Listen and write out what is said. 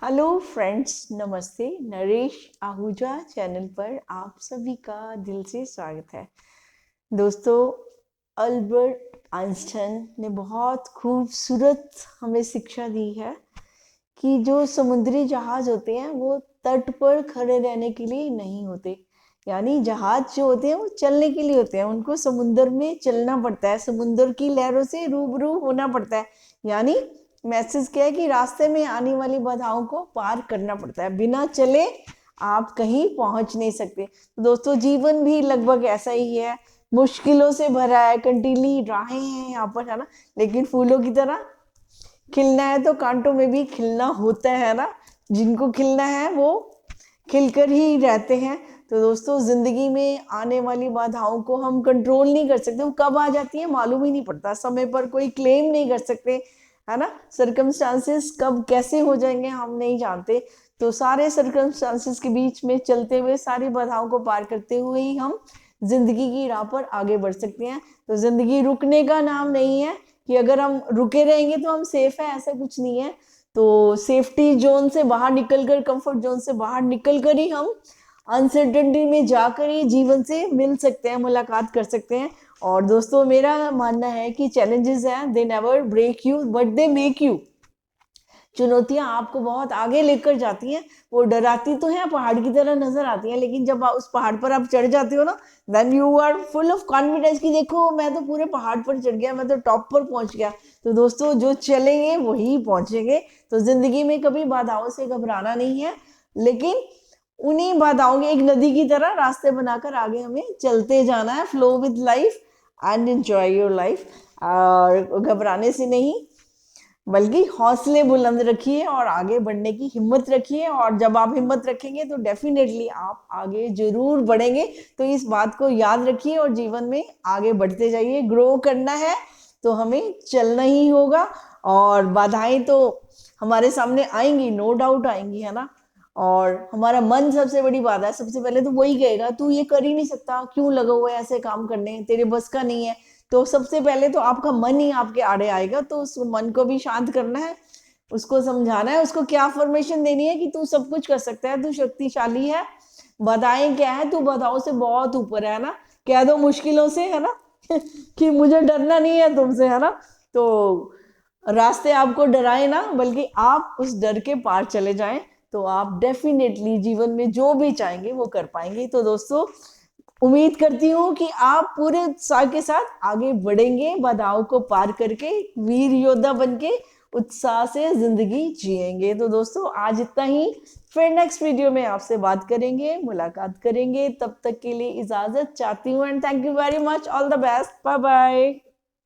Hello friends, नमस्ते। Naresh Ahuja channel पर आप सभी का दिल से स्वागत है। दोस्तों, अल्बर्ट आइंस्टाइन ने बहुत खूबसूरत हमें शिक्षा दी है कि जो समुद्री जहाज होते हैं वो तट पर खड़े रहने के लिए नहीं होते। यानी जहाज जो होते हैं वो चलने के लिए होते हैं, उनको समुद्र में चलना पड़ता है, समुद्र की लहरों से रूबरू होना पड़ता है। यानी मैसेज क्या है कि रास्ते में आने वाली बाधाओं को पार करना पड़ता है, बिना चले आप कहीं पहुंच नहीं सकते। तो दोस्तों, जीवन भी लगभग ऐसा ही है, मुश्किलों से भरा है, कंटीली राहें हैं यहाँ पर, है ना। लेकिन फूलों की तरह खिलना है तो कांटों में भी खिलना होता है ना। जिनको खिलना है वो खिलकर ही रहते हैं। तो दोस्तों, जिंदगी में आने वाली बाधाओं को हम कंट्रोल नहीं कर सकते, वो कब आ जाती है मालूम ही नहीं पड़ता, समय पर कोई क्लेम नहीं कर सकते, है ना। सर्कमस्टांसेस कब कैसे हो जाएंगे हम नहीं जानते। तो सारे सर्कमस्टांसेस के बीच में चलते हुए, सारी बाधाओं को पार करते हुए ही हम जिंदगी की राह पर आगे बढ़ सकते हैं। तो जिंदगी रुकने का नाम नहीं है कि अगर हम रुके रहेंगे तो हम सेफ है, ऐसा कुछ नहीं है। तो सेफ्टी जोन से बाहर निकलकर, कंफर्ट जोन से बाहर निकलकर ही हम अनसर्टेनिटी में जाकर ही जीवन से मिल सकते हैं, मुलाकात कर सकते हैं। और दोस्तों, मेरा मानना है कि चैलेंजेस हैं, they never break you but they make you. चुनौतियां आपको बहुत आगे लेकर जाती हैं। वो डराती तो हैं, पहाड़ की तरह नजर आती हैं, लेकिन जब उस पहाड़ पर आप चढ़ जाते हो ना, then you are full of confidence कि देखो मैं तो पूरे पहाड़ पर चढ़ गया, मैं तो टॉप पर पहुंच गया। तो दोस्तों, जो चलेंगे वही पहुंचेंगे। तो जिंदगी में कभी बाधाओं से घबराना नहीं है, लेकिन उन्हीं बाधाओं की एक नदी की तरह रास्ते बनाकर आगे हमें चलते जाना है। Flow with life and enjoy your life. और घबराने से नहीं, बल्कि हौसले बुलंद रखिए और आगे बढ़ने की हिम्मत रखिए। और जब आप हिम्मत रखेंगे तो डेफिनेटली आप आगे जरूर बढ़ेंगे। तो इस बात को याद रखिए और जीवन में आगे बढ़ते जाइए। ग्रो करना है तो हमें चलना ही होगा। और बाधाएं तो हमारे सामने आएंगी, नो डाउट आएंगी, है ना। और हमारा मन सबसे बड़ी बाधा है। सबसे पहले तो वही कहेगा तू ये कर ही नहीं सकता, क्यों लगा हुआ है ऐसे काम करने, तेरे बस का नहीं है। तो सबसे पहले तो आपका मन ही आपके आड़े आएगा। तो उस मन को भी शांत करना है, उसको समझाना है, उसको क्या फॉर्मेशन देनी है कि तू सब कुछ कर सकता है, तू शक्तिशाली है। बाधाएं क्या है, तू बाधाओं से बहुत ऊपर है ना। कह दो मुश्किलों से, है ना कि मुझे डरना नहीं है तुमसे, है ना। तो रास्ते आपको डराए ना, बल्कि आप उस डर के पार चले जाएं, तो आप डेफिनेटली जीवन में जो भी चाहेंगे वो कर पाएंगे। तो दोस्तों, उम्मीद करती हूँ कि आप पूरे उत्साह के साथ आगे बढ़ेंगे, बाधाओं को पार करके वीर योद्धा बनके उत्साह से जिंदगी जिएंगे। तो दोस्तों, आज इतना ही। फिर नेक्स्ट वीडियो में आपसे बात करेंगे, मुलाकात करेंगे। तब तक के लिए इजाजत चाहती हूँ and thank you very much. All the best, bye bye.